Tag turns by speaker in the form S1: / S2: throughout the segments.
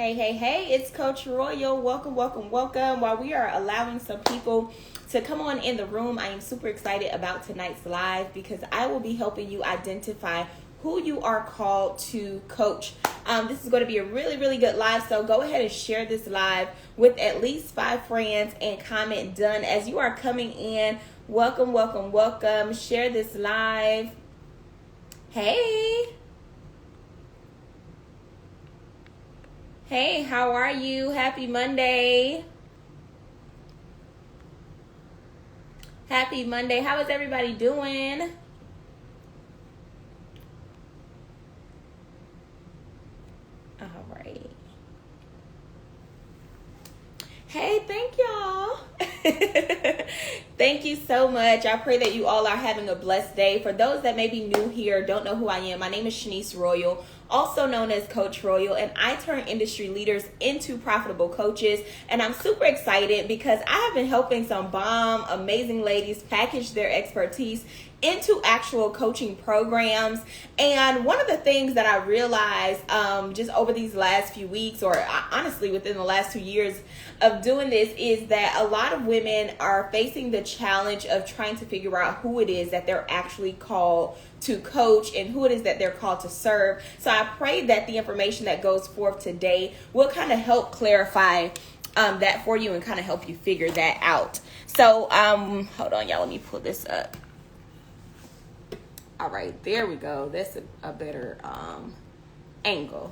S1: Hey, it's Coach Royal. Welcome. While we are allowing some people to come on in the room, I am super excited about tonight's live because I will be helping you identify who you are called to coach. This is going to be a really good live, so go ahead and share this live with at least 5 friends and comment done. As you are coming in, welcome. Share this live. Hey, how are you? Happy Monday. How is everybody doing? All right. Hey, thank y'all. Thank you so much. I pray that you all are having a blessed day. For those that may be new here, don't know who I am, my name is Shanice Royal, also known as Coach Royal, and I turn industry leaders into profitable coaches. And I'm super excited because I have been helping some amazing ladies package their expertise into actual coaching programs. And one of the things that I realized just over these last few weeks, or honestly within the last 2 years of doing this, is that a lot of women are facing the challenge of trying to figure out who it is that they're actually called to coach and who it is that they're called to serve. So I pray that the information that goes forth today will kind of help clarify that for you and kind of help you figure that out. So hold on, y'all, let me pull this up. All right, there we go. That's a better angle.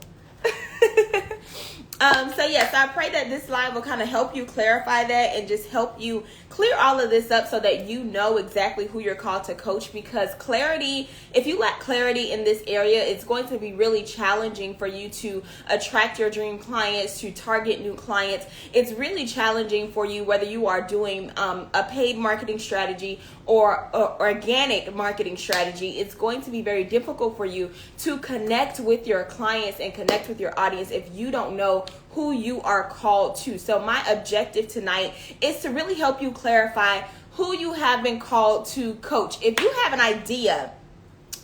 S1: So I pray that this live will kind of help you clarify that and just help you clear all of this up so that you know exactly who you're called to coach, because clarity, if you lack clarity in this area, it's going to be really challenging for you to attract your dream clients, to target new clients. It's really challenging for you whether you are doing a paid marketing strategy or organic marketing strategy. It's going to be very difficult for you to connect with your clients and connect with your audience if you don't know who you are called to. So my objective tonight is to really help you clarify who you have been called to coach. If you have an idea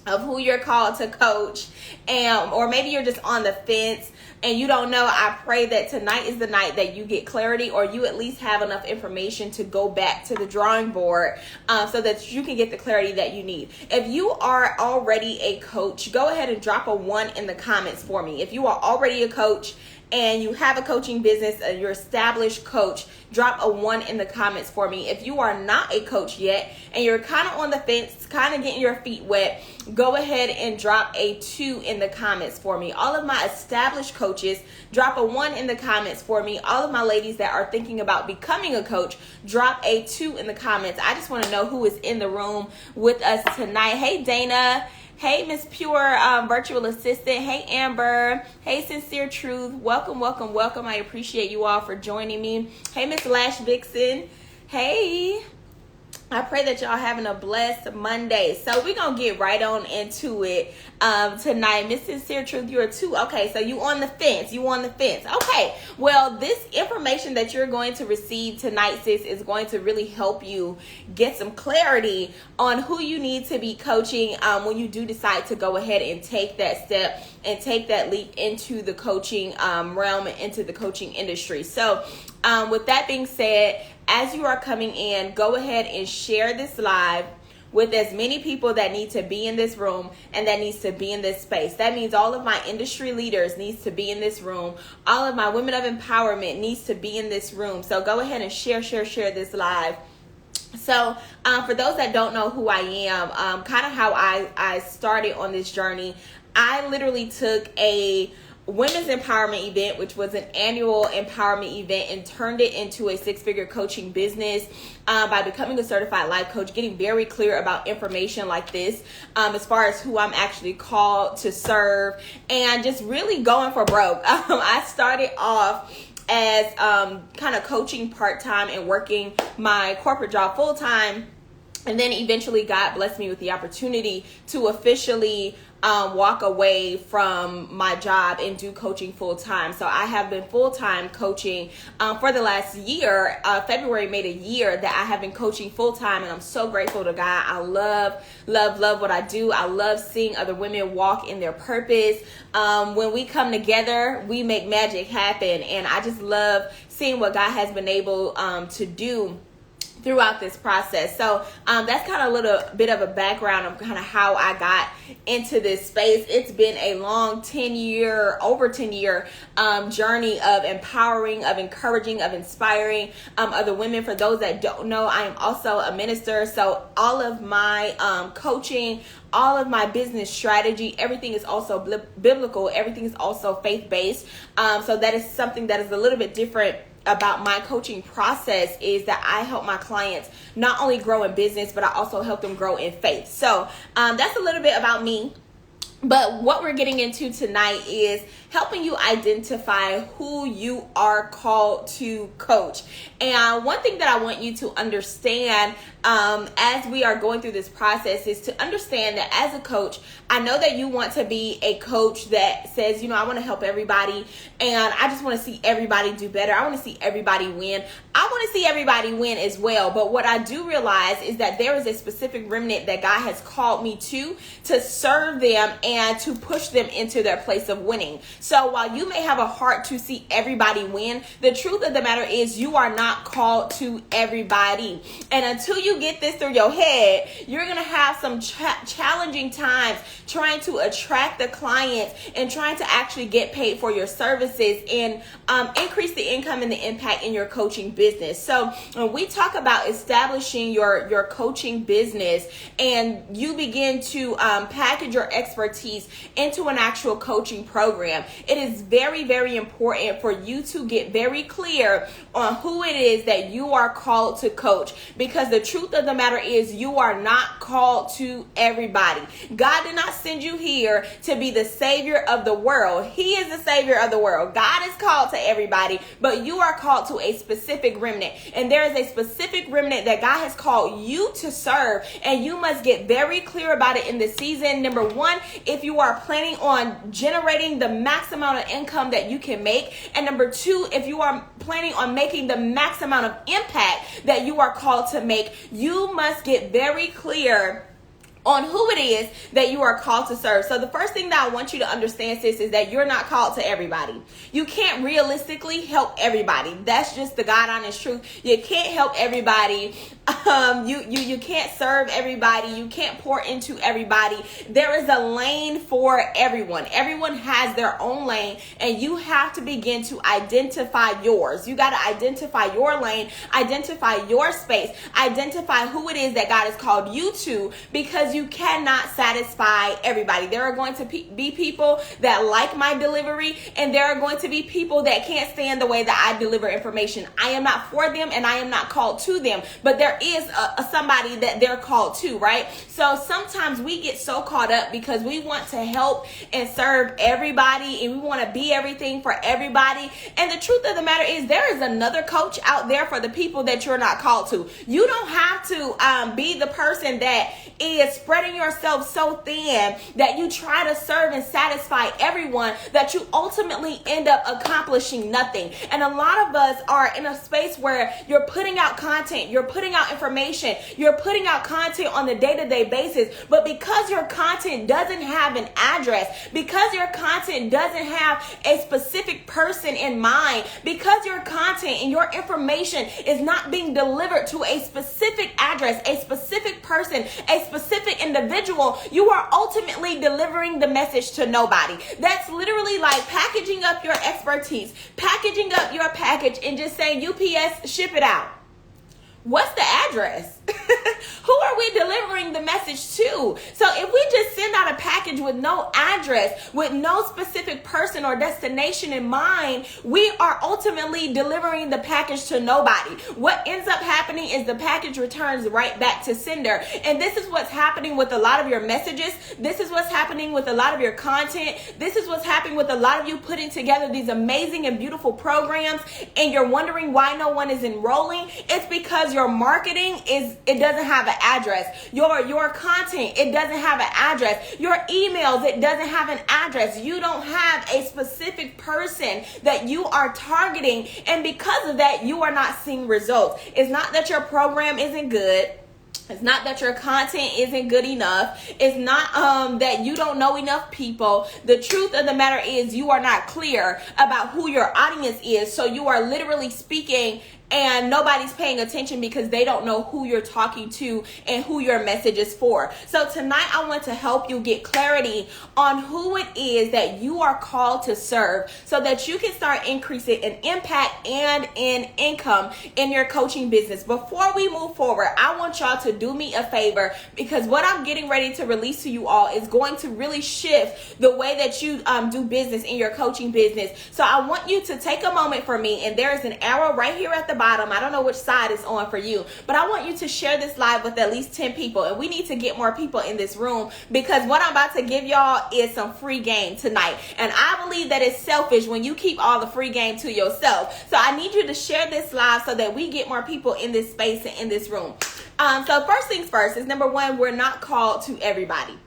S1: of who you're called to coach, or maybe you're just on the fence and you don't know, I pray that tonight is the night that you get clarity, or you at least have enough information to go back to the drawing board so that you can get the clarity that you need. If you are already a coach, go ahead and drop a 1 in the comments for me. If you are already a coach and you have a coaching business, you're an established coach, drop a 1 in the comments for me. If you are not a coach yet and you're kind of on the fence, kind of getting your feet wet, go ahead and drop a 2 in the comments for me. All of my established coaches, drop a 1 in the comments for me. All of my ladies that are thinking about becoming a coach, drop a 2 in the comments. I just want to know who is in the room with us tonight. Hey, Dana. Hey, Miss Pure Virtual Assistant. Hey, Amber. Hey, Sincere Truth. Welcome. I appreciate you all for joining me. Hey, Miss Lash Vixen. Hey. I pray that y'all having a blessed Monday. So we're going to get right on into it tonight. Miss Sincere Truth, you're a 2. Okay, so you on the fence. Okay, well, this information that you're going to receive tonight, sis, is going to really help you get some clarity on who you need to be coaching when you do decide to go ahead and take that step and take that leap into the coaching realm and into the coaching industry. So with that being said, as you are coming in, go ahead and share this live with as many people that need to be in this room and that needs to be in this space. That means all of my industry leaders needs to be in this room. All of my women of empowerment needs to be in this room. So go ahead and share this live. So for those that don't know who I am, kind of how I started on this journey, I literally took a women's empowerment event, which was an annual empowerment event, and turned it into a 6-figure coaching business by becoming a certified life coach, getting very clear about information like this as far as who I'm actually called to serve, and just really going for broke. I started off as kind of coaching part-time and working my corporate job full-time. And then eventually God blessed me with the opportunity to officially walk away from my job and do coaching full time. So I have been full time coaching for the last year. February made a year that I have been coaching full time, and I'm so grateful to God. I love what I do. I love seeing other women walk in their purpose. When we come together, we make magic happen, and I just love seeing what God has been able to do throughout this process. So that's kind of a little bit of a background of kind of how I got into this space. It's been a long over 10 year journey of empowering, of encouraging, of inspiring other women. For those that don't know, I am also a minister. So all of my coaching, all of my business strategy, everything is also biblical. Everything is also faith-based. So that is something that is a little bit different about my coaching process, is that I help my clients not only grow in business, but I also help them grow in faith. So that's a little bit about me. But what we're getting into tonight is helping you identify who you are called to coach. And one thing that I want you to understand as we are going through this process is to understand that as a coach, I know that you want to be a coach that says, I want to help everybody, and I just want to see everybody do better. I want to see everybody win. I want to see everybody win as well. But what I do realize is that there is a specific remnant that God has called me to serve them and to push them into their place of winning. So while you may have a heart to see everybody win, the truth of the matter is you are not called to everybody. And until you get this through your head, you're going to have some challenging times trying to attract the clients and trying to actually get paid for your services and increase the income and the impact in your coaching business. So when we talk about establishing your coaching business and you begin to package your expertise into an actual coaching program, it is very, very important for you to get very clear on who it is that you are called to coach, because the truth of the matter is you are not called to everybody. God did not send you here to be the savior of the world. He is the savior of the world. God is called to everybody, but you are called to a specific remnant, and there is a specific remnant that God has called you to serve, and you must get very clear about it in this season. Number one, if you are planning on generating the max amount of income that you can make, and number two, if you are planning on making the max amount of impact that you are called to make, you must get very clear on who it is that you are called to serve. So the first thing that I want you to understand, sis, is that you're not called to everybody. You can't realistically help everybody. That's just the God honest truth. You can't help everybody. You can't serve everybody. You can't pour into everybody. There is a lane for everyone. Everyone has their own lane, and you have to begin to identify yours. You got to identify your lane, identify your space, identify who it is that God has called you to, because you cannot satisfy everybody. There are going to be people that like my delivery, and there are going to be people that can't stand the way that I deliver information. I am not for them, and I am not called to them, but there is somebody that they're called to, right? So sometimes we get so caught up because we want to help and serve everybody, and we want to be everything for everybody. And the truth of the matter is there is another coach out there for the people that you're not called to. You don't have to be the person that is spreading yourself so thin that you try to serve and satisfy everyone, that you ultimately end up accomplishing nothing. And a lot of us are in a space where you're putting out content, you're putting out information, you're putting out content on the day-to-day basis, but because your content doesn't have an address, because your content doesn't have a specific person in mind, because your content and your information is not being delivered to a specific address, a specific person, a specific individual, you are ultimately delivering the message to nobody. That's literally like packaging up your expertise, packaging up your package, and just saying, UPS, ship it out. What's the address? Who are we delivering the message to? So if we just send out a package with no address, with no specific person or destination in mind, we are ultimately delivering the package to nobody. What ends up happening is the package returns right back to sender. And this is what's happening with a lot of your messages. This is what's happening with a lot of your content. This is what's happening with a lot of you putting together these amazing and beautiful programs, and you're wondering why no one is enrolling. It's because because your marketing it doesn't have an address. Your content, it doesn't have an address. Your emails, it doesn't have an address. You don't have a specific person that you are targeting, and because of that, you are not seeing results. It's not that your program isn't good. It's not that your content isn't good enough. It's not that you don't know enough people. The truth of the matter is you are not clear about who your audience is. So you are literally speaking and nobody's paying attention because they don't know who you're talking to and who your message is for. So tonight I want to help you get clarity on who it is that you are called to serve so that you can start increasing in impact and in income in your coaching business. Before we move forward, I want y'all to do me a favor, because what I'm getting ready to release to you all is going to really shift the way that you do business in your coaching business. So I want you to take a moment for me, and there is an arrow right here at the bottom. I don't know which side it's on for you, but I want you to share this live with at least 10 people, and we need to get more people in this room, because what I'm about to give y'all is some free game tonight, and I believe that it's selfish when you keep all the free game to yourself. So I need you to share this live so that we get more people in this space and in this room. So first things first is, number one, we're not called to everybody.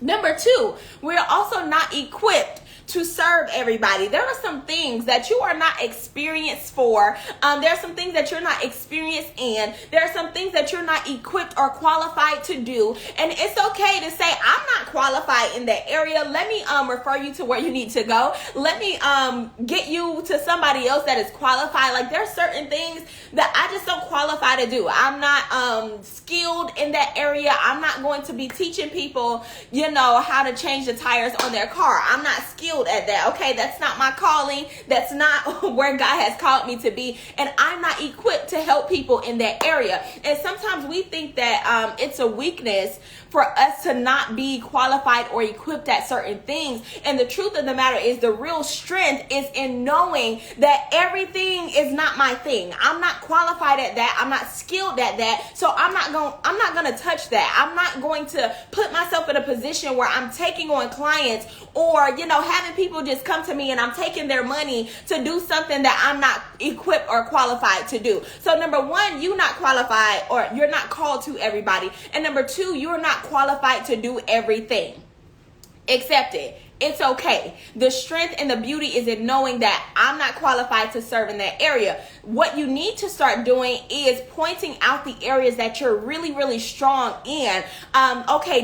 S1: Number two, we're also not equipped to serve everybody. There are some things that you are not experienced for. There are some things that you're not experienced in. There are some things that you're not equipped or qualified to do. And it's okay to say, I'm not qualified in that area. Let me refer you to where you need to go. Let me get you to somebody else that is qualified. Like, there are certain things that I just don't qualify to do. I'm not skilled in that area. I'm not going to be teaching people, how to change the tires on their car. I'm not skilled at that. Okay, that's not my calling. That's not where God has called me to be, and I'm not equipped to help people in that area. And sometimes we think that it's a weakness for us to not be qualified or equipped at certain things. And the truth of the matter is, the real strength is in knowing that everything is not my thing. I'm not qualified at that. I'm not skilled at that. So I'm not going to touch that. I'm not going to put myself in a position where I'm taking on clients or, having people just come to me and I'm taking their money to do something that I'm not equipped or qualified to do. So number one, you're not qualified, or you're not called to everybody. And number two, you're not qualified to do everything. Accept it. It's okay. The strength and the beauty is in knowing that I'm not qualified to serve in that area. What you need to start doing is pointing out the areas that you're really, really strong in.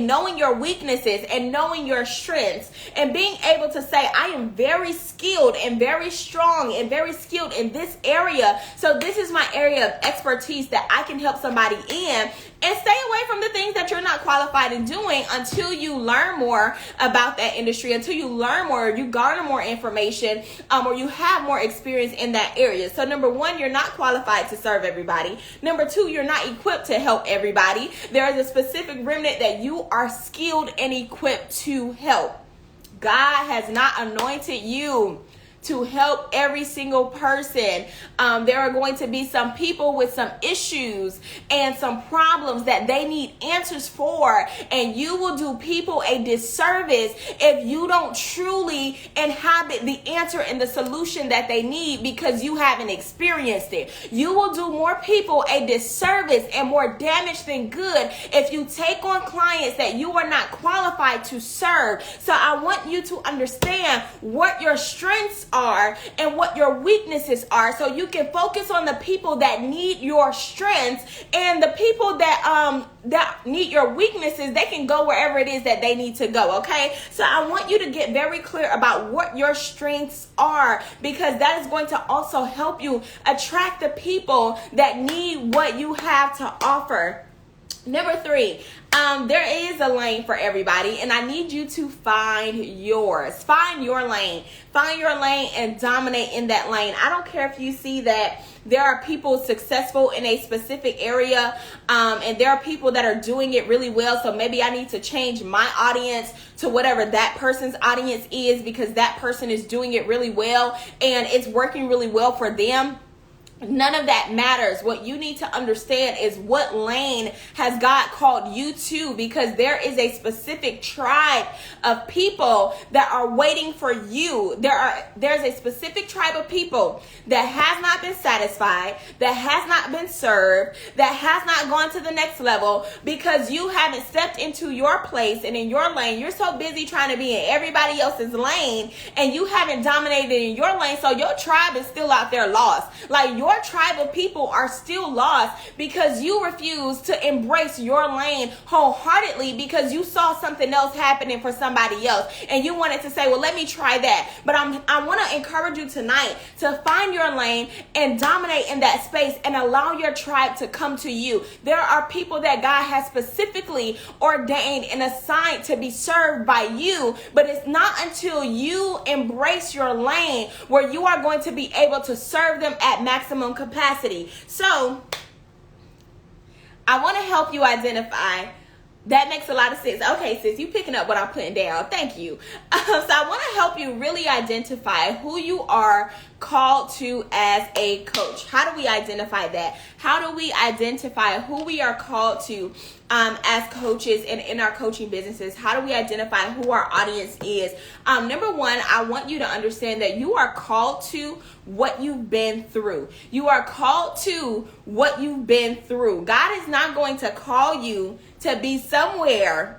S1: Knowing your weaknesses and knowing your strengths, and being able to say, I am very skilled and very strong and very skilled in this area. So this is my area of expertise that I can help somebody in. And stay away from the things that you're not qualified in doing until you learn more about that industry, until you learn more, you garner more information, or you have more experience in that area. So number one, you're not qualified to serve everybody. Number two, you're not equipped to help everybody. There is a specific remnant that you are skilled and equipped to help. God has not anointed you to help every single person. There are going to be some people with some issues and some problems that they need answers for, and you will do people a disservice if you don't truly inhabit the answer and the solution that they need, because you haven't experienced it. You will do more people a disservice and more damage than good if you take on clients that you are not qualified to serve. So I want you to understand what your strengths are and what your weaknesses are, so you can focus on the people that need your strengths, and the people that need your weaknesses, they can go wherever it is that they need to go. Okay, so I want you to get very clear about what your strengths are, because that is going to also help you attract the people that need what you have to offer. Number three, there is a lane for everybody, and I need you to find yours. Find your lane. Find your lane and dominate in that lane. I don't care if you see that there are people successful in a specific area, and there are people that are doing it really well. So maybe I need to change my audience to whatever that person's audience is, because that person is doing it really well and it's working really well for them. None of that matters. What you need to understand is what lane has God called you to, because there is a specific tribe of people that are waiting for you. There's a specific tribe of people that has not been satisfied, that has not been served, that has not gone to the next level because you haven't stepped into your place and in your lane. You're so busy trying to be in everybody else's lane and you haven't dominated in your lane. So your tribe is still out there lost. Like, your tribe of people are still lost because you refuse to embrace your lane wholeheartedly because you saw something else happening for somebody else and you wanted to say, well, let me try that. But I want to encourage you tonight to find your lane and dominate in that space and allow your tribe to come to you. There are people that God has specifically ordained and assigned to be served by you, but it's not until you embrace your lane where you are going to be able to serve them at maximum capacity. So I want to help you identify. That makes a lot of sense. Okay, sis, you picking up what I'm putting down. Thank you. So I want to help you really identify who you are called to as a coach. How do we identify that? How do we identify who we are called to as coaches and in our coaching businesses? How do we identify who our audience is? Number one, I want you to understand that you are called to what you've been through. You are called to what you've been through. God is not going to call you to be somewhere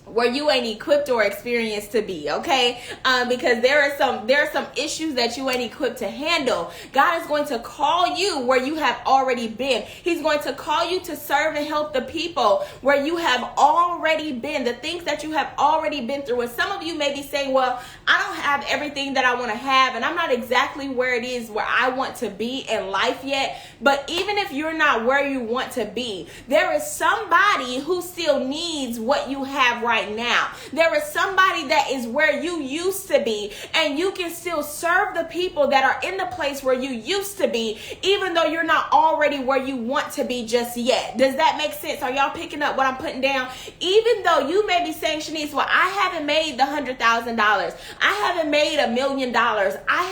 S1: where you ain't equipped or experienced to be, okay? Because there are some issues that you ain't equipped to handle. God is going to call you where you have already been. He's going to call you to serve and help the people where you have already been, the things that you have already been through. And some of you may be saying, well, I don't have everything that I want to have, and I'm not exactly where it is where I want to be in life yet. But even if you're not where you want to be, there is somebody who still needs what you have right now. There is somebody that is where you used to be, and you can still serve the people that are in the place where you used to be, even though you're not already where you want to be just yet. Does that make sense? Are y'all picking up what I'm putting down? Even though you may be saying, Shanice, well, I haven't made the $100,000. I haven't made $1 million. I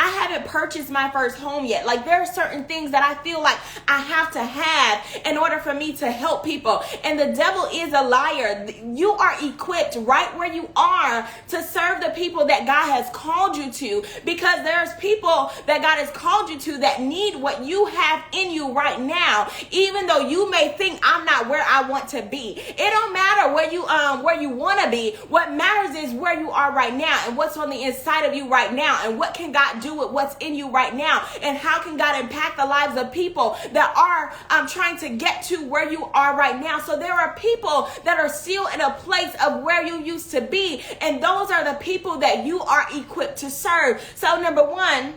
S1: haven't purchased my first home yet. Like, there are certain things that I feel like I have to have in order for me to help people. And the devil is a liar. You are equipped right where you are to serve the people that God has called you to, because there's people that God has called you to that need what you have in you right now, even though you may think I'm not where I want to be. It don't matter where you want to be. What matters is where you are right now and what's on the inside of you right now, and what can God do with what's in you right now, and how can God impact the lives of people that are trying to get to where you are right now. So there are people that are still in a place of where you used to be, and those are the people that you are equipped to serve. So number one,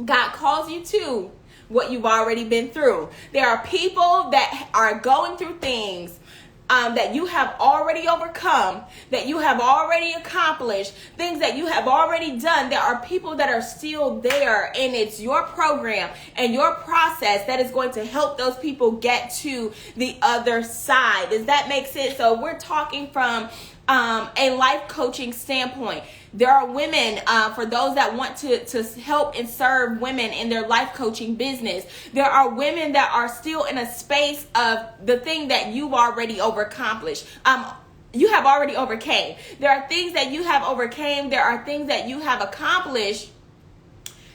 S1: God calls you to what you've already been through. There are people that are going through things that you have already overcome, that you have already accomplished, things that you have already done. There are people that are still there, and it's your program and your process that is going to help those people get to the other side. Does that make sense? So we're talking from a life coaching standpoint. There are women, for those that want to help and serve women in their life coaching business. There are women that are still in a space of the thing that you've already accomplished. You have already overcame. There are things that you have overcame. There are things that you have accomplished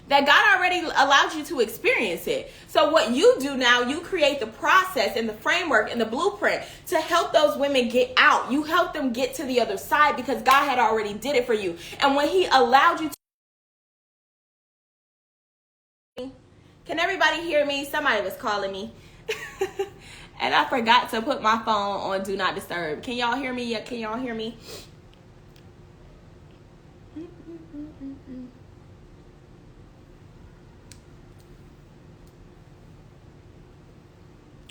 S1: that God already allowed you to experience it. So what you do now, you create the process and the framework and the blueprint to help those women get out. You help them get to the other side because God had already did it for you. And when he allowed you to... Can everybody hear me? Somebody was calling me. And I forgot to put my phone on Do Not Disturb. Can y'all hear me? Can y'all hear me?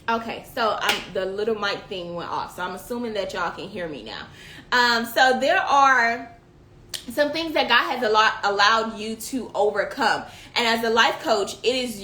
S1: Okay, so the little mic thing went off, so I'm assuming that y'all can hear me now. So there are some things that God has allowed you to overcome. And as a life coach, it is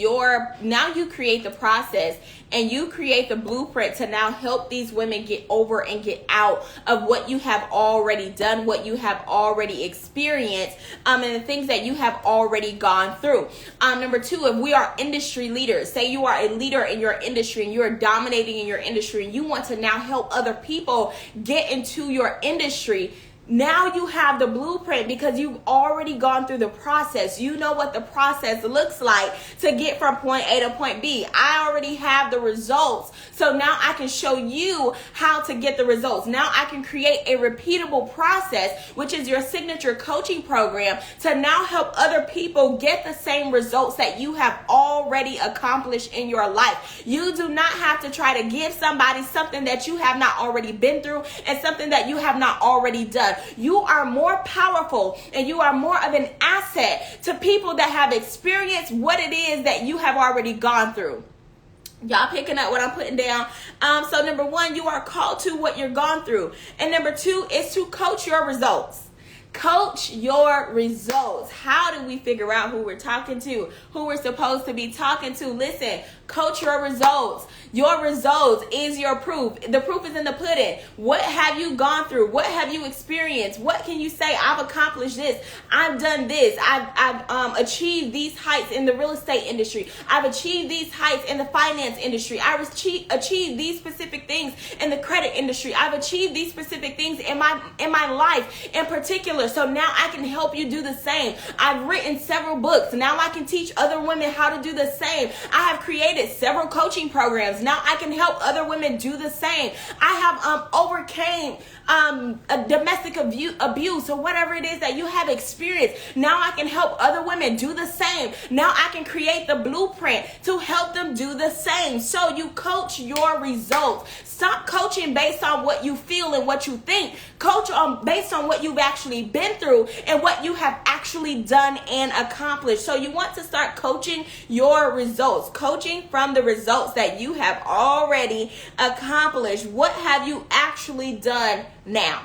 S1: now you create the process and you create the blueprint to now help these women get over and get out of what you have already done, what you have already experienced, and the things that you have already gone through. Number two, if we are industry leaders, say you are a leader in your industry and you are dominating in your industry and you want to now help other people get into your industry, now you have the blueprint because you've already gone through the process. You know what the process looks like to get from point A to point B. I already have the results. So now I can show you how to get the results. Now I can create a repeatable process, which is your signature coaching program, to now help other people get the same results that you have already accomplished in your life. You do not have to try to give somebody something that you have not already been through and something that you have not already done. You are more powerful and you are more of an asset to people that have experienced what it is that you have already gone through. Y'all picking up what I'm putting down? So number one, you are called to what you're gone through. And number two is to coach your results. Coach your results. How do we figure out who we're talking to, who we're supposed to be talking to? Listen, coach your results. Your results is your proof. The proof is in the pudding. What have you gone through? What have you experienced? What can you say? I've accomplished this. I've done this. I've achieved these heights in the real estate industry. I've achieved these heights in the finance industry. I've achieved these specific things in the credit industry. I've achieved these specific things in my life in particular. So now I can help you do the same. I've written several books. Now I can teach other women how to do the same. I have created several coaching programs. Now I can help other women do the same. I have overcame a domestic abuse or whatever it is that you have experienced. Now I can help other women do the same. Now I can create the blueprint to help them do the same. So you coach your results. Stop coaching based on what you feel and what you think. Coach based on what you've actually been through and what you have actually done and accomplished. So you want to start coaching your results, coaching from the results that you have already accomplished. What have you actually done now?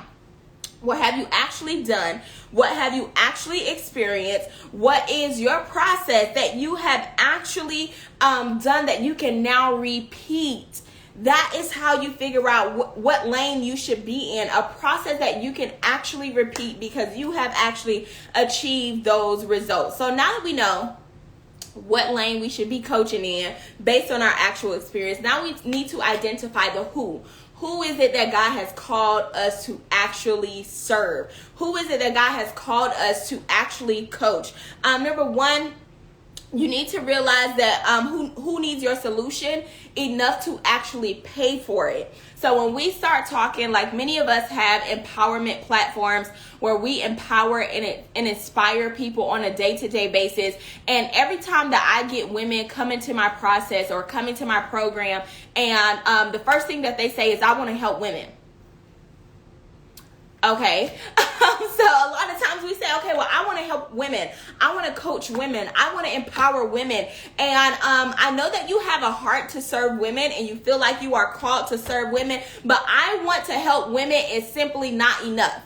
S1: What have you actually done? What have you actually experienced? What is your process that you have actually done that you can now repeat? That is how you figure out what lane you should be in, a process that you can actually repeat because you have actually achieved those results. So now that we know what lane we should be coaching in based on our actual experience, now we need to identify the who. Who is it that God has called us to actually serve? Who is it that God has called us to actually coach? Number one, you need to realize that who needs your solution enough to actually pay for it. So when we start talking, like many of us have empowerment platforms where we empower and inspire people on a day-to-day basis. And every time that I get women come into my process or come into my program, and the first thing that they say is, I want to help women. Okay, so a lot of times we say, okay, well, I want to help women. I want to coach women. I want to empower women. And I know that you have a heart to serve women and you feel like you are called to serve women, but I want to help women is simply not enough.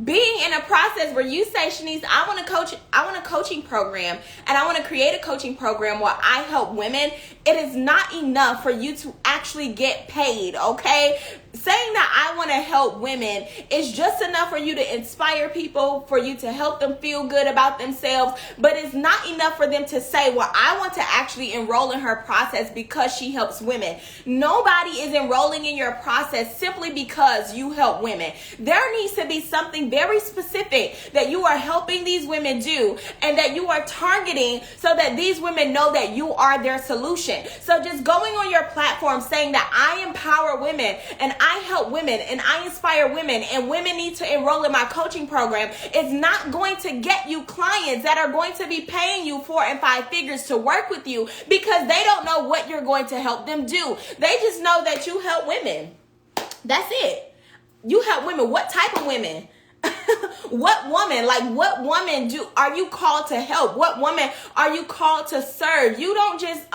S1: Being in a process where you say, Shanice, I want a coaching program and I want to create a coaching program where I help women, it is not enough for you to actually get paid, okay? Saying that I want to help women is just enough for you to inspire people, for you to help them feel good about themselves, but it's not enough for them to say, well, I want to actually enroll in her process because she helps women. Nobody is enrolling in your process simply because you help women. There needs to be something very specific that you are helping these women do and that you are targeting so that these women know that you are their solution. So just going on your platform saying that I empower women and I help women and I inspire women and women need to enroll in my coaching program is not going to get you clients that are going to be paying you 4 and 5 figures to work with you because they don't know what you're going to help them do. They just know that you help women. That's it. You help women. What type of women? What woman are you called to help? What woman are you called to serve? You don't just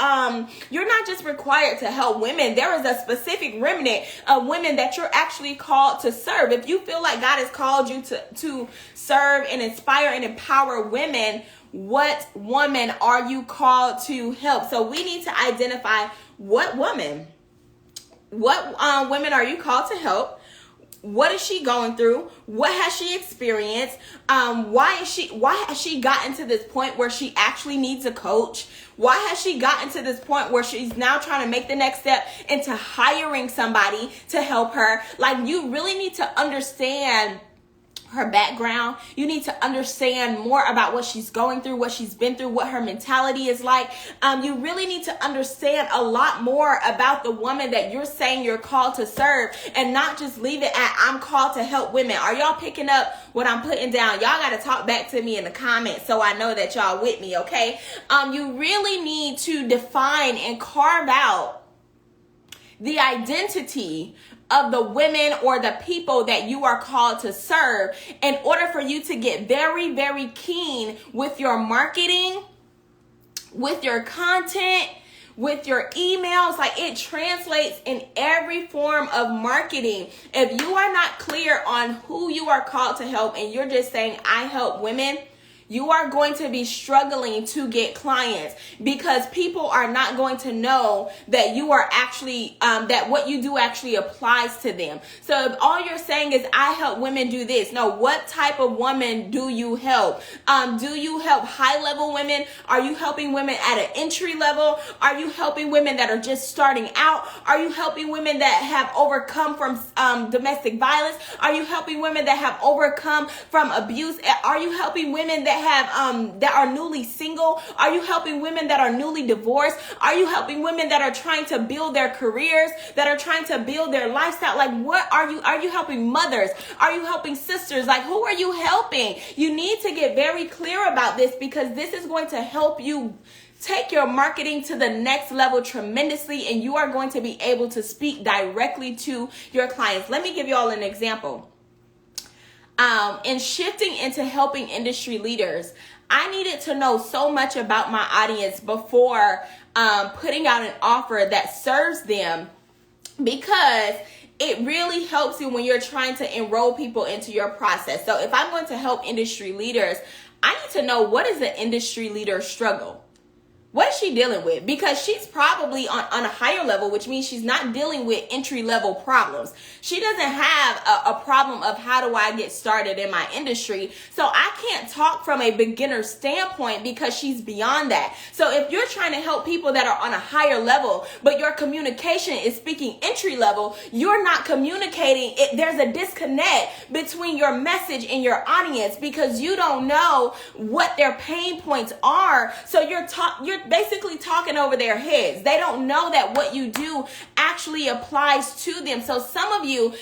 S1: you're not just required to help women. There is a specific remnant of women that you're actually called to serve. If you feel like God has called you to serve and inspire and empower women, what woman are you called to help? So we need to identify what women are you called to help? What is she going through? What has she experienced? Why has she gotten to this point where she actually needs a coach? Why has she gotten to this point where she's now trying to make the next step into hiring somebody to help her? Like, you really need to understand her background. You need to understand more about what she's going through, what she's been through, what her mentality is like. You really need to understand a lot more about the woman that you're saying you're called to serve, and not just leave it at I'm called to help women. Are y'all picking up what I'm putting down? Y'all got to talk back to me in the comments so I know that y'all with me, okay? You really need to define and carve out the identity of the women or the people that you are called to serve in order for you to get very, very keen with your marketing, with your content, with your emails. Like, it translates in every form of marketing. If you are not clear on who you are called to help and you're just saying, I help women, you are going to be struggling to get clients, because people are not going to know that you are actually, that what you do actually applies to them. So if all you're saying is, I help women do this, no, what type of woman do you help? Do you help high level women? Are you helping women at an entry level? Are you helping women that are just starting out? Are you helping women that have overcome from domestic violence? Are you helping women that have overcome from abuse? Are you helping women that are newly single? Are you helping women that are newly divorced? Are you helping women that are trying to build their careers, that are trying to build their lifestyle? Like, what are you helping mothers? Are you helping sisters? Like, who are you helping? You need to get very clear about this, because this is going to help you take your marketing to the next level tremendously, and you are going to be able to speak directly to your clients. Let me give you all an example. In shifting into helping industry leaders, I needed to know so much about my audience before putting out an offer that serves them, because it really helps you when you're trying to enroll people into your process. So if I'm going to help industry leaders, I need to know, what is an industry leader struggle? What is she dealing with? Because she's probably on a higher level, which means she's not dealing with entry level problems. She doesn't have a problem of, how do I get started in my industry? So I can't talk from a beginner standpoint, because she's beyond that. So if you're trying to help people that are on a higher level, but your communication is speaking entry level, you're not communicating. There's a disconnect between your message and your audience, because you don't know what their pain points are. So you're basically talking over their heads. They don't know that what you do actually applies to them. So some of you,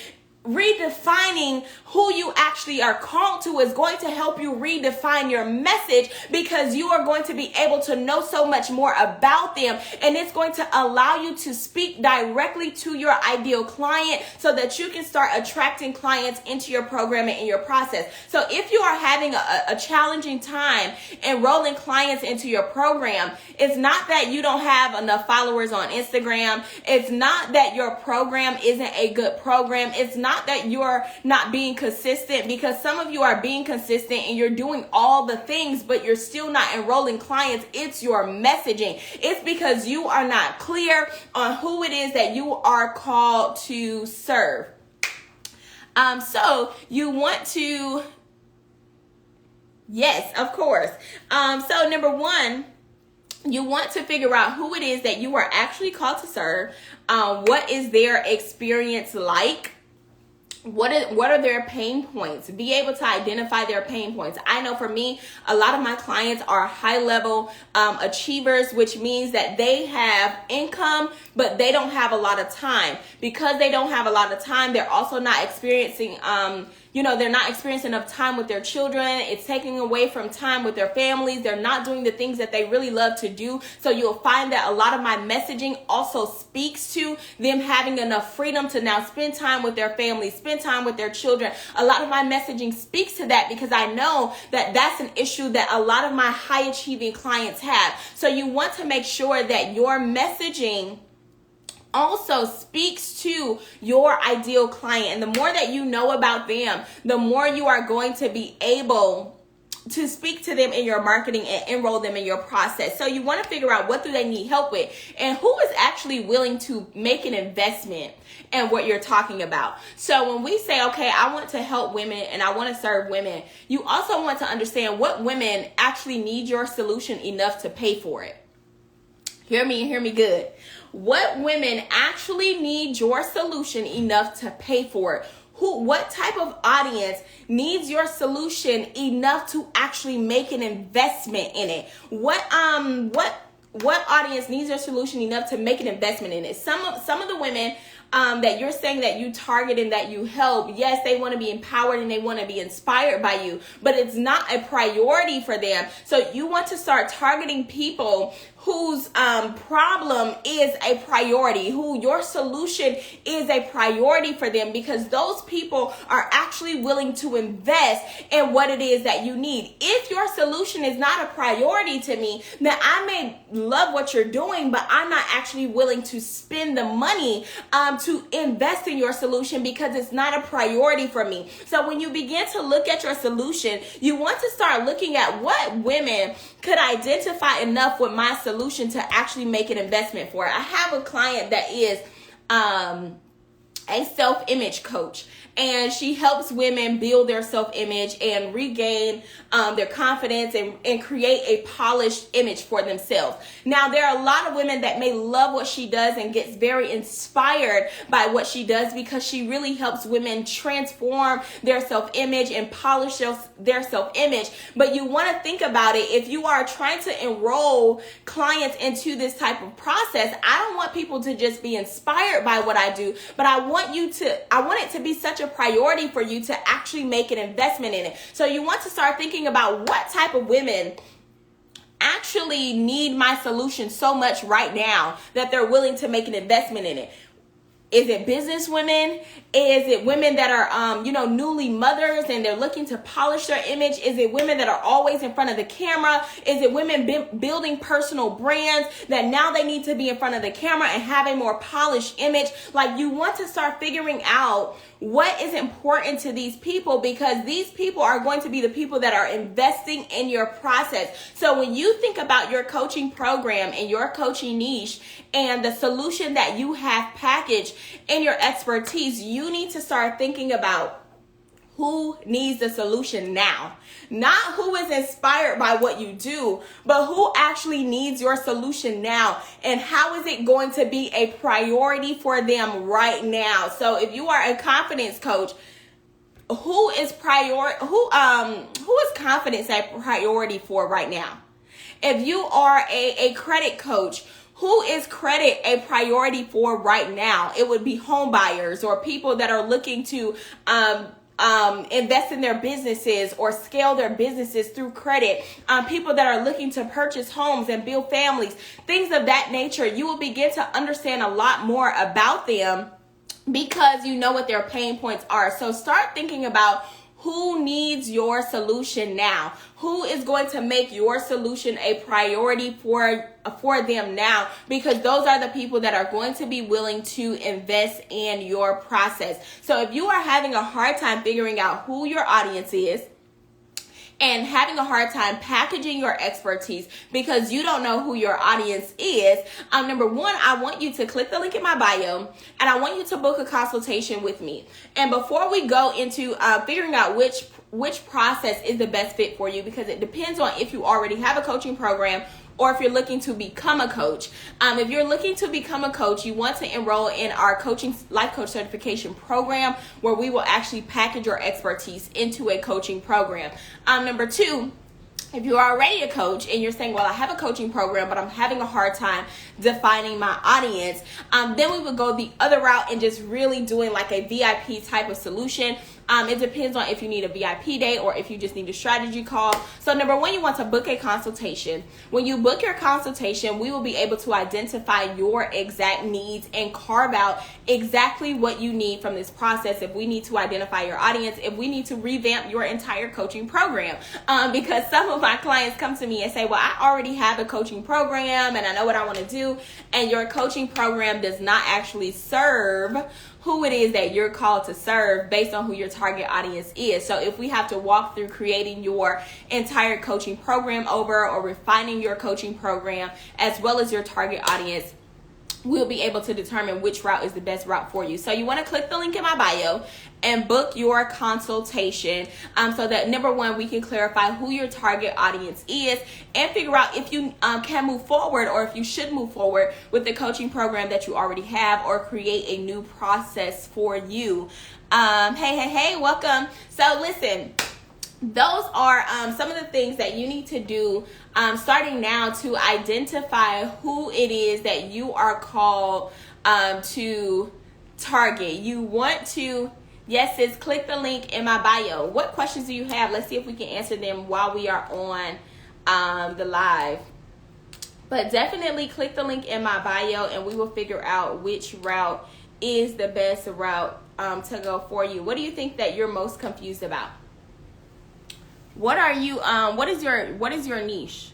S1: redefining who you actually are called to is going to help you redefine your message, because you are going to be able to know so much more about them, and it's going to allow you to speak directly to your ideal client so that you can start attracting clients into your program and in your process. So if you are having a challenging time enrolling clients into your program, it's not that you don't have enough followers on Instagram. It's not that your program isn't a good program. It's not that you're not being consistent, because some of you are being consistent and you're doing all the things, but you're still not enrolling clients. It's your messaging. It's because you are not clear on who it is that you are called to serve. So you want to, yes, of course. So number one, you want to figure out who it is that you are actually called to serve. What is their experience like? What are their pain points? Be able to identify their pain points. I know for me, a lot of my clients are high level achievers, which means that they have income, but they don't have a lot of time. Because they don't have a lot of time, they're also not experiencing they're not experiencing enough time with their children. It's taking away from time with their families. They're not doing the things that they really love to do. So you'll find that a lot of my messaging also speaks to them having enough freedom to now spend time with their families, spend time with their children. A lot of my messaging speaks to that because I know that that's an issue that a lot of my high achieving clients have. So you want to make sure that your messaging also speaks to your ideal client. And the more that you know about them, the more you are going to be able to speak to them in your marketing and enroll them in your process. So you want to figure out what do they need help with and who is actually willing to make an investment in what you're talking about. So when we say, okay, I want to help women and I want to serve women, you also want to understand what women actually need your solution enough to pay for it. Hear me and hear me good. What women actually need your solution enough to pay for it? What type of audience needs your solution enough to actually make an investment in it? What audience needs your solution enough to make an investment in it? Some of the women that you're saying that you target and that you help, yes, they want to be empowered and they want to be inspired by you, but it's not a priority for them. So you want to start targeting people whose problem is a priority, who your solution is a priority for them, because those people are actually willing to invest in what it is that you need. If your solution is not a priority to me, then I may love what you're doing, but I'm not actually willing to spend the money to invest in your solution because it's not a priority for me. So when you begin to look at your solution, you want to start looking at what women could identify enough with my solution to actually make an investment for it. I have a client that is a self-image coach, and she helps women build their self-image and regain their confidence and create a polished image for themselves. Now, there are a lot of women that may love what she does and gets very inspired by what she does because she really helps women transform their self-image and polish their self-image. But you want to think about it. If you are trying to enroll clients into this type of process, I don't want people to just be inspired by what I do, but I want it to be such a priority for you to actually make an investment in it. So you want to start thinking about what type of women actually need my solution so much right now that they're willing to make an investment in it. Is it business women? Is it women that are, newly mothers and they're looking to polish their image? Is it women that are always in front of the camera? Is it women building personal brands that now they need to be in front of the camera and have a more polished image? Like, you want to start figuring out what is important to these people, because these people are going to be the people that are investing in your process. So when you think about your coaching program and your coaching niche and the solution that you have packaged in your expertise, you need to start thinking about who needs the solution now. Not who is inspired by what you do, but who actually needs your solution now, and how is it going to be a priority for them right now. So if you are a confidence coach, who is confidence a priority for right now? If you are a credit coach, who is credit a priority for right now? It would be home buyers or people that are looking to invest in their businesses or scale their businesses through credit, people that are looking to purchase homes and build families, things of that nature. You will begin to understand a lot more about them because you know what their pain points are. So start thinking about who needs your solution now. Who is going to make your solution a priority for them now? Because those are the people that are going to be willing to invest in your process. So if you are having a hard time figuring out who your audience is, and having a hard time packaging your expertise because you don't know who your audience is, number one, I want you to click the link in my bio and I want you to book a consultation with me. And before we go into figuring out which process is the best fit for you, because it depends on if you already have a coaching program or if you're looking to become a coach. If you're looking to become a coach, you want to enroll in our coaching life coach certification program, where we will actually package your expertise into a coaching program. Number two, if you're already a coach and you're saying, well, I have a coaching program, but I'm having a hard time defining my audience, then we would go the other route and just really doing like a VIP type of solution. It depends on if you need a VIP day or if you just need a strategy call. So number one, you want to book a consultation. When you book your consultation, we will be able to identify your exact needs and carve out exactly what you need from this process. If we need to identify your audience, if we need to revamp your entire coaching program, because some of my clients come to me and say, well, I already have a coaching program and I know what I want to do, and your coaching program does not actually serve who it is that you're called to serve based on who your target audience is. So if we have to walk through creating your entire coaching program over or refining your coaching program as well as your target audience, we'll be able to determine which route is the best route for you. So you want to click the link in my bio and book your consultation, so that number one, we can clarify who your target audience is and figure out if you can move forward or if you should move forward with the coaching program that you already have or create a new process for you. Hey, welcome. So listen, those are some of the things that you need to do starting now to identify who it is that you are called to target. You want to, yes, sis, click the link in my bio. What questions do you have? Let's see if we can answer them while we are on the live. But definitely click the link in my bio and we will figure out which route is the best route to go for you. What do you think that you're most confused about? What are you what is your niche?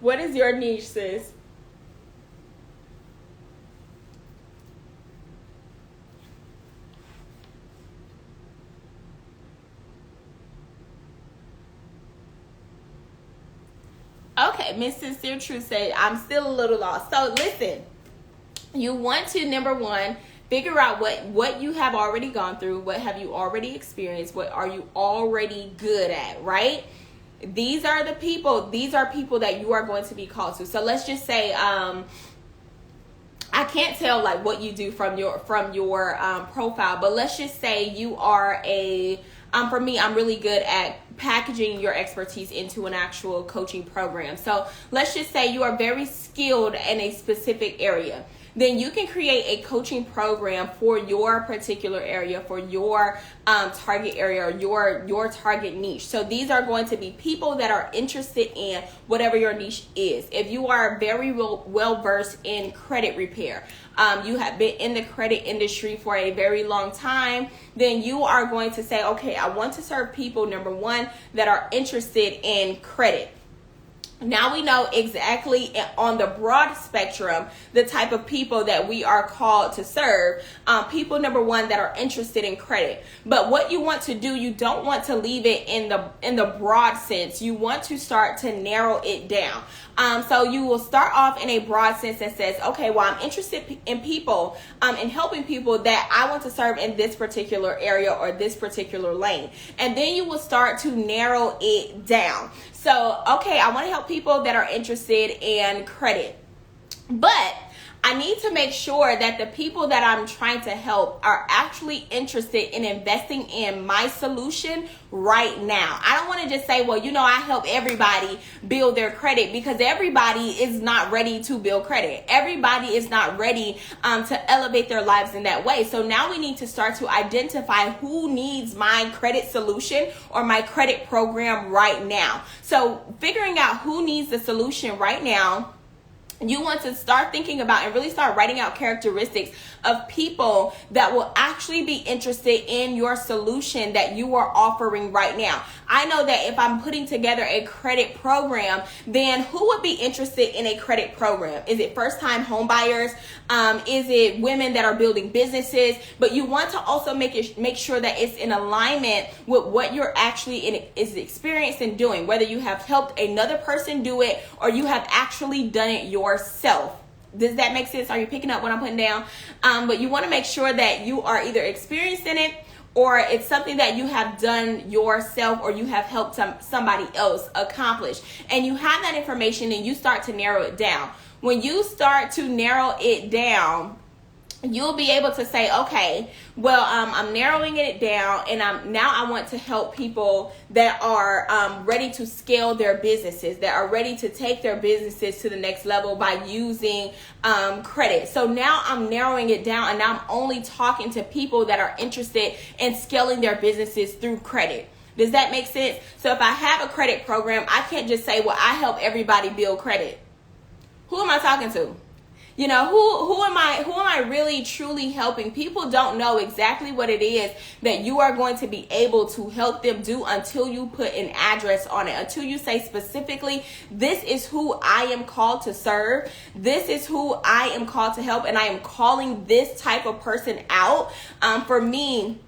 S1: What is your niche, sis? Okay, Miss Sincere Truth said, I'm still a little lost. So listen, you want to, number one, figure out what you have already gone through, what have you already experienced, what are you already good at, right? These are people that you are going to be called to. So let's just say, I can't tell like what you do from your profile, but let's just say you are for me, I'm really good at packaging your expertise into an actual coaching program. So let's just say you are very skilled in a specific area. Then you can create a coaching program for your particular area, for your target area, or your target niche. So these are going to be people that are interested in whatever your niche is. If you are very well versed in credit repair, you have been in the credit industry for a very long time, then you are going to say, okay, I want to serve people, number one, that are interested in credit. Now we know exactly on the broad spectrum the type of people that we are called to serve. People, number one, that are interested in credit. But what you want to do, you don't want to leave it in the broad sense. You want to start to narrow it down. So you will start off in a broad sense that says, okay, well, I'm interested in people, in helping people that I want to serve in this particular area or this particular lane. And then you will start to narrow it down. So, okay, I want to help people that are interested in credit, but I need to make sure that the people that I'm trying to help are actually interested in investing in my solution right now. I don't want to just say, well, I help everybody build their credit, because everybody is not ready to build credit. Everybody is not ready to elevate their lives in that way. So now we need to start to identify who needs my credit solution or my credit program right now. So figuring out who needs the solution right now, you want to start thinking about and really start writing out characteristics of people that will actually be interested in your solution that you are offering right now. I know that if I'm putting together a credit program, then who would be interested in a credit program? Is it first-time home buyers? Is it women that are building businesses? But you want to also make sure that it's in alignment with what you're actually experienced in doing, whether you have helped another person do it or you have actually done it yourself. Does that make sense? Are you picking up what I'm putting down? But you want to make sure that you are either experienced in it or it's something that you have done yourself or you have helped somebody else accomplish. And you have that information and you start to narrow it down. When you start to narrow it down, you'll be able to say, okay, well, I'm narrowing it down, and I want to help people that are ready to scale their businesses, that are ready to take their businesses to the next level by using credit. So now I'm narrowing it down, and now I'm only talking to people that are interested in scaling their businesses through credit. Does that make sense? So if I have a credit program, I can't just say, well, I help everybody build credit. Who am I talking to? You know, who am I really truly helping? People don't know exactly what it is that you are going to be able to help them do until you put an address on it, until you say specifically, this is who I am called to serve. This is who I am called to help, and I am calling this type of person out. For me,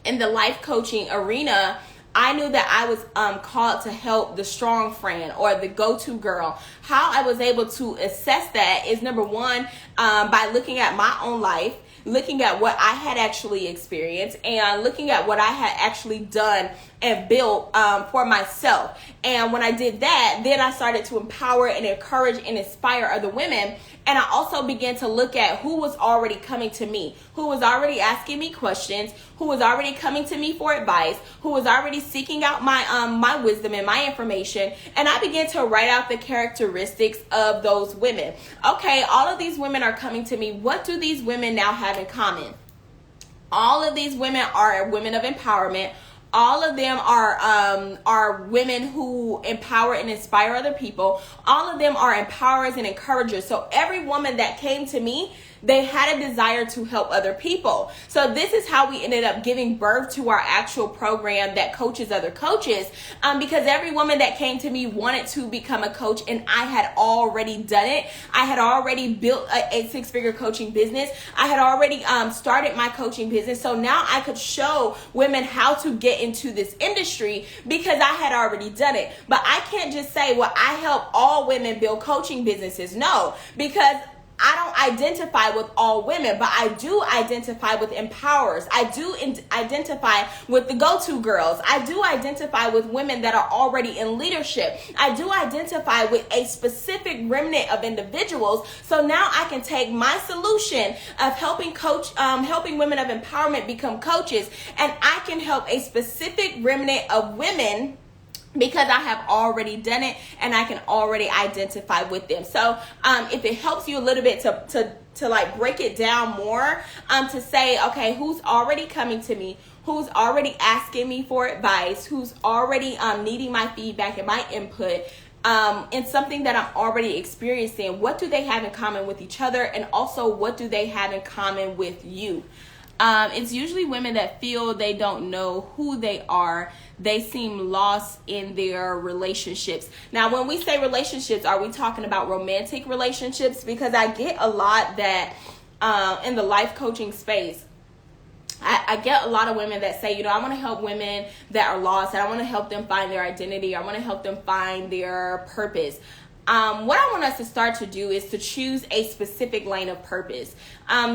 S1: in the life coaching arena, I knew that I was called to help the strong friend or the go-to girl. How I was able to assess that is, number one, by looking at my own life, looking at what I had actually experienced, and looking at what I had actually done and built for myself. And when I did that, then I started to empower and encourage and inspire other women. And I also began to look at who was already coming to me, who was already asking me questions, who was already coming to me for advice, who was already seeking out my wisdom and my information. And I began to write out the characteristics of those women. Okay, all of these women are coming to me. What do these women now have in common? All of these women are women of empowerment. All of them are women who empower and inspire other people. All of them are empowerers and encouragers. So every woman that came to me, they had a desire to help other people. So this is how we ended up giving birth to our actual program that coaches other coaches, because every woman that came to me wanted to become a coach, and I had already done it. I had already built a six-figure coaching business. I had already started my coaching business. So now I could show women how to get into this industry because I had already done it. But I can't just say, well, I help all women build coaching businesses. No, because I don't identify with all women, but I do identify with empowerers. I do identify with the go-to girls. I do identify with women that are already in leadership. I do identify with a specific remnant of individuals. So now I can take my solution of helping women of empowerment become coaches, and I can help a specific remnant of women because I have already done it and I can already identify with them. So if it helps you a little bit to like break it down more, to say, okay, who's already coming to me, who's already asking me for advice, who's already needing my feedback and my input, in something that I'm already experiencing, what do they have in common with each other, and also what do they have in common with you? It's usually women that feel they don't know who they are. They seem lost in their relationships. Now, when we say relationships, are we talking about romantic relationships? Because I get a lot that in the life coaching space, I get a lot of women that say, I want to help women that are lost, and I want to help them find their identity. I want to help them find their purpose. What I want us to start to do is to choose a specific lane of purpose,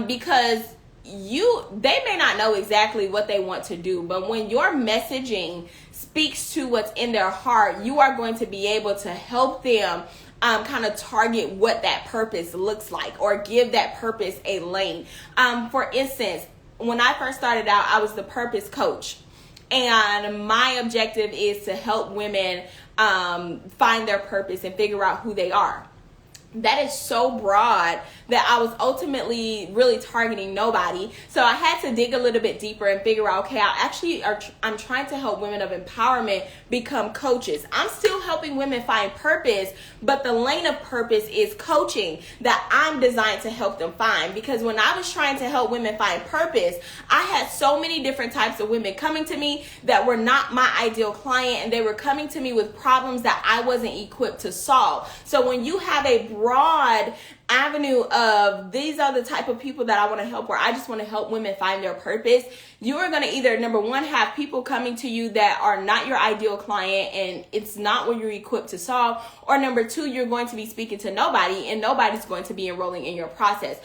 S1: because they may not know exactly what they want to do, but when your messaging speaks to what's in their heart, you are going to be able to help them kind of target what that purpose looks like, or give that purpose a lane. For instance, when I first started out, I was the purpose coach, and my objective is to help women find their purpose and figure out who they are. That is so broad that I was ultimately really targeting nobody. So I had to dig a little bit deeper and figure out, okay, I'm trying to help women of empowerment become coaches. I'm still helping women find purpose, but the lane of purpose is coaching that I'm designed to help them find. Because when I was trying to help women find purpose, I had so many different types of women coming to me that were not my ideal client, and they were coming to me with problems that I wasn't equipped to solve. So when you have a broad avenue of these are the type of people that I want to help, where I just want to help women find their purpose, you are going to either, number one, have people coming to you that are not your ideal client and it's not what you're equipped to solve, or number two, you're going to be speaking to nobody and nobody's going to be enrolling in your process.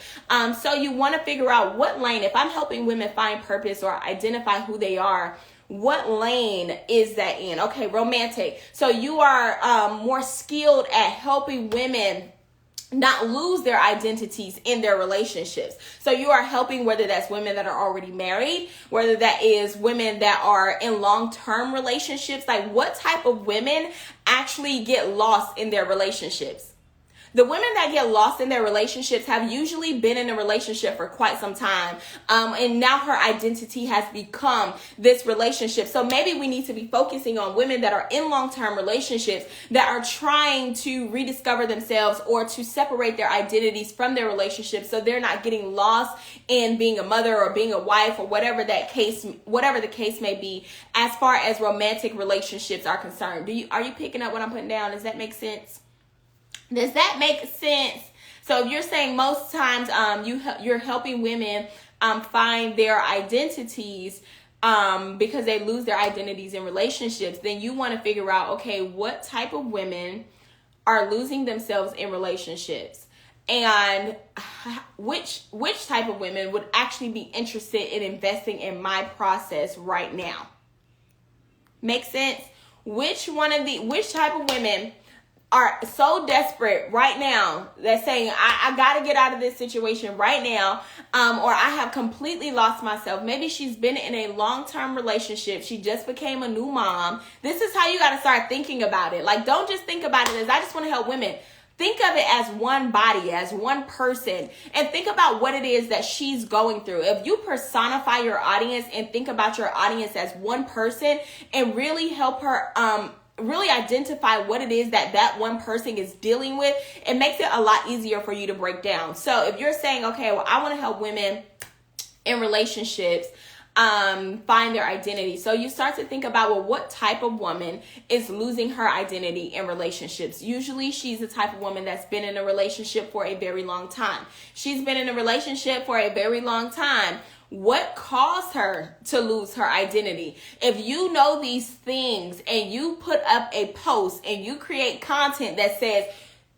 S1: So you want to figure out what lane, if I'm helping women find purpose or identify who they are, what lane is that in? Okay, romantic. So you are more skilled at helping women not lose their identities in their relationships. So you are helping, whether that's women that are already married, whether that is women that are in long-term relationships. Like, what type of women actually get lost in their relationships? The women that get lost in their relationships have usually been in a relationship for quite some time. And now her identity has become this relationship. So maybe we need to be focusing on women that are in long-term relationships that are trying to rediscover themselves or to separate their identities from their relationships, so they're not getting lost in being a mother or being a wife or whatever the case may be, as far as romantic relationships are concerned. Are you picking up what I'm putting down? Does that make sense? Does that make sense? So if you're saying most times you're helping women find their identities because they lose their identities in relationships, then you want to figure out, okay, what type of women are losing themselves in relationships, and which type of women would actually be interested in investing in my process right now. Make sense? Which type of women are so desperate right now that saying, I got to get out of this situation right now, or I have completely lost myself. Maybe she's been in a long-term relationship. She just became a new mom. This is how you got to start thinking about it. Like, don't just think about it as, I just want to help women. Think of it as one body, as one person, and think about what it is that she's going through. If you personify your audience and think about your audience as one person and really help her really identify what it is that one person is dealing with, it makes it a lot easier for you to break down. So if you're saying, okay, well, I want to help women in relationships find their identity. So you start to think about, well, what type of woman is losing her identity in relationships? Usually she's the type of woman that's been in a relationship for a very long time. She's been in a relationship for a very long time. What caused her to lose her identity? If you know these things and you put up a post and you create content that says,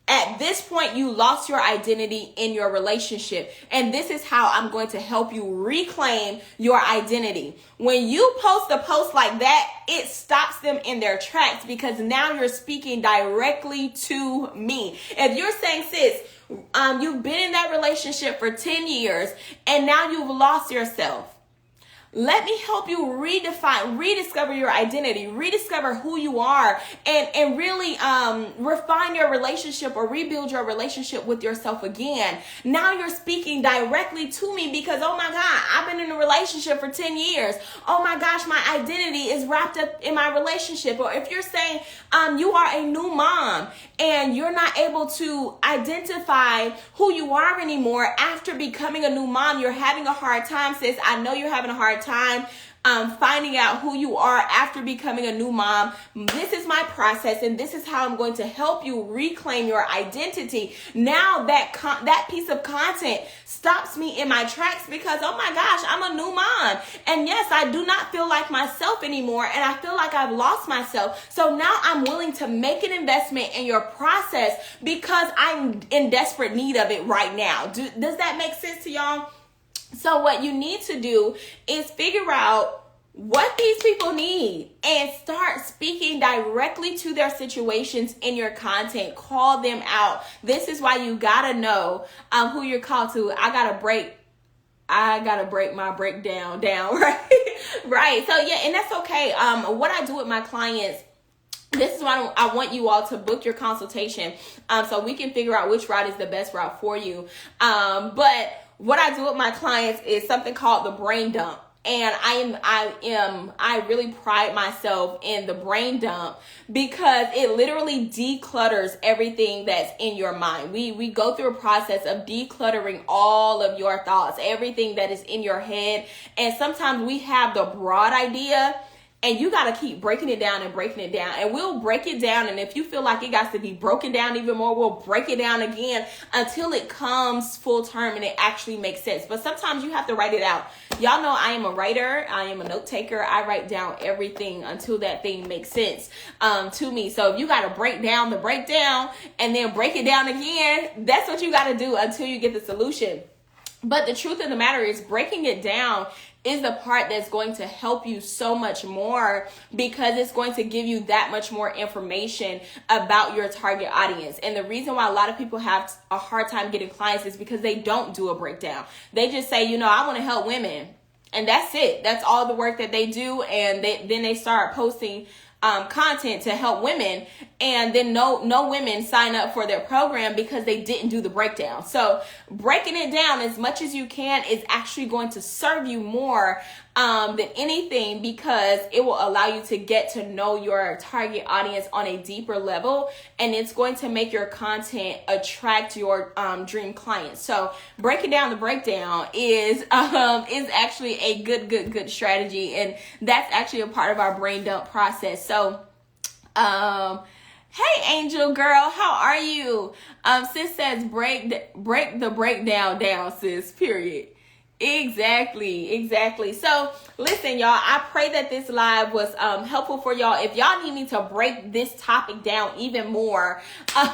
S1: at this point, you lost your identity in your relationship, and this is how I'm going to help you reclaim your identity. When you post a post like that, it stops them in their tracks, because now you're speaking directly to me. If you're saying, sis, you've been in that relationship for 10 years and now you've lost yourself, let me help you rediscover your identity, rediscover who you are, and really refine your relationship or rebuild your relationship with yourself again. Now you're speaking directly to me, because, oh my God, I've been in a relationship for 10 years. Oh my gosh, my identity is wrapped up in my relationship. Or if you're saying you are a new mom and you're not able to identify who you are anymore after becoming a new mom, you're having a hard time, sis. I know you're having a hard time finding out who you are after becoming a new mom. This is my process, and this is how I'm going to help you reclaim your identity. Now that piece of content stops me in my tracks, because, oh my gosh, I'm a new mom, and yes, I do not feel like myself anymore, and I feel like I've lost myself. So now I'm willing to make an investment in your process because I'm in desperate need of it right now. Does that make sense to y'all? So what you need to do is figure out what these people need and start speaking directly to their situations in your content. Call them out. This is why you gotta know who you're called to. I gotta break my breakdown down, right? Right. So yeah, and that's okay. What I do with my clients, this is why I want you all to book your consultation, so we can figure out which route is the best route for you. But what I do with my clients is something called the brain dump. And I really pride myself in the brain dump, because it literally declutters everything that's in your mind. We go through a process of decluttering all of your thoughts, everything that is in your head. And sometimes we have the broad idea, and you got to keep breaking it down and breaking it down. And we'll break it down. And if you feel like it got to be broken down even more, we'll break it down again until it comes full term and it actually makes sense. But sometimes you have to write it out. Y'all know I am a writer. I am a note taker. I write down everything until that thing makes sense to me. So if you got to break down the breakdown and then break it down again, that's what you got to do until you get the solution. But the truth of the matter is, breaking it down is the part that's going to help you so much more, because it's going to give you that much more information about your target audience. And the reason why a lot of people have a hard time getting clients is because they don't do a breakdown. They just say, I want to help women. And that's it. That's all the work that they do. And then they start posting content to help women, and then no women sign up for their program because they didn't do the breakdown. So breaking it down as much as you can is actually going to serve you more than anything, because it will allow you to get to know your target audience on a deeper level, and it's going to make your content attract your dream clients. So breaking down the breakdown is actually a good strategy, and that's actually a part of our brain dump process. So hey Angel girl, how are you? Sis says break the breakdown down, sis, period. Exactly. So listen, y'all, I pray that this live was helpful for y'all. If y'all need me to break this topic down even more,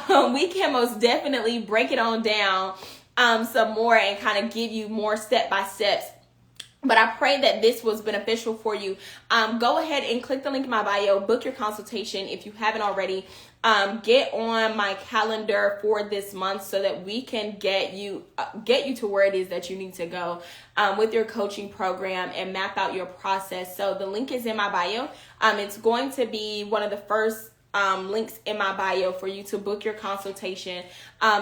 S1: we can most definitely break it on down some more and kind of give you more step-by-steps. But I pray that this was beneficial for you. Go ahead and click the link in my bio, book your consultation if you haven't already. Get on my calendar for this month so that we can get you to where it is that you need to go with your coaching program and map out your process. So the link is in my bio. It's going to be one of the first links in my bio for you to book your consultation.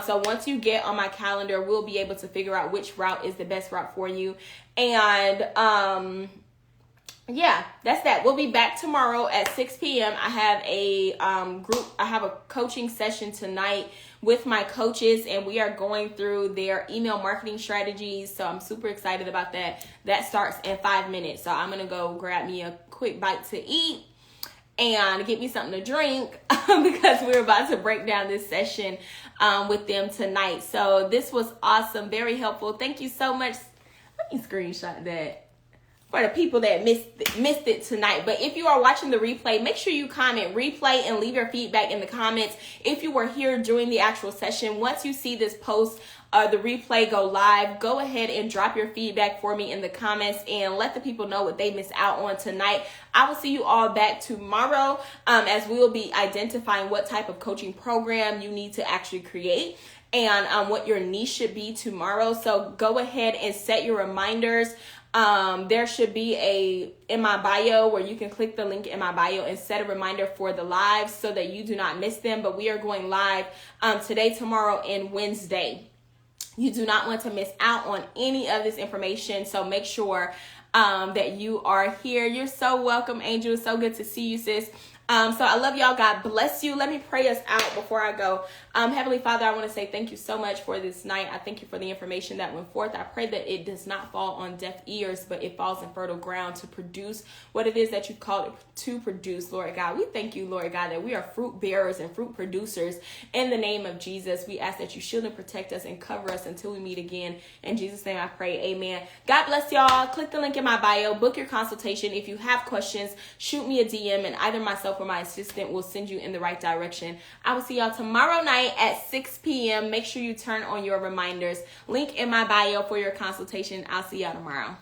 S1: So once you get on my calendar, we'll be able to figure out which route is the best route for you. And yeah, that's that. We'll be back tomorrow at 6 p.m. I have a coaching session tonight with my coaches, and we are going through their email marketing strategies. So I'm super excited about that. That starts in 5 minutes. So I'm going to go grab me a quick bite to eat and get me something to drink because we're about to break down this session with them tonight. So this was awesome. Very helpful. Thank you so much. Let me screenshot that for the people that missed it tonight. But if you are watching the replay, make sure you comment replay and leave your feedback in the comments. If you were here during the actual session, once you see this post, the replay go live, go ahead and drop your feedback for me in the comments and let the people know what they missed out on tonight. I will see you all back tomorrow as we will be identifying what type of coaching program you need to actually create and what your niche should be tomorrow. So go ahead and set your reminders. There should be in my bio where you can click the link in my bio and set a reminder for the lives so that you do not miss them. But we are going live today, tomorrow, and Wednesday. You do not want to miss out on any of this information. So make sure that you are here. You're so welcome, Angel. So good to see you, sis. So I love y'all. God bless you. Let me pray us out before I go. Heavenly Father, I want to say thank you so much for this night. I thank you for the information that went forth. I pray that it does not fall on deaf ears, but it falls in fertile ground to produce what it is that you called it to produce, Lord God. We thank you, Lord God, that we are fruit bearers and fruit producers. In the name of Jesus, we ask that you shield and protect us and cover us until we meet again. In Jesus' name I pray, amen. God bless y'all. Click the link in my bio. Book your consultation. If you have questions, shoot me a DM, and either myself or my assistant will send you in the right direction. I will see y'all tomorrow night at 6 p.m. Make sure you turn on your reminders. Link in my bio for your consultation. I'll see y'all tomorrow.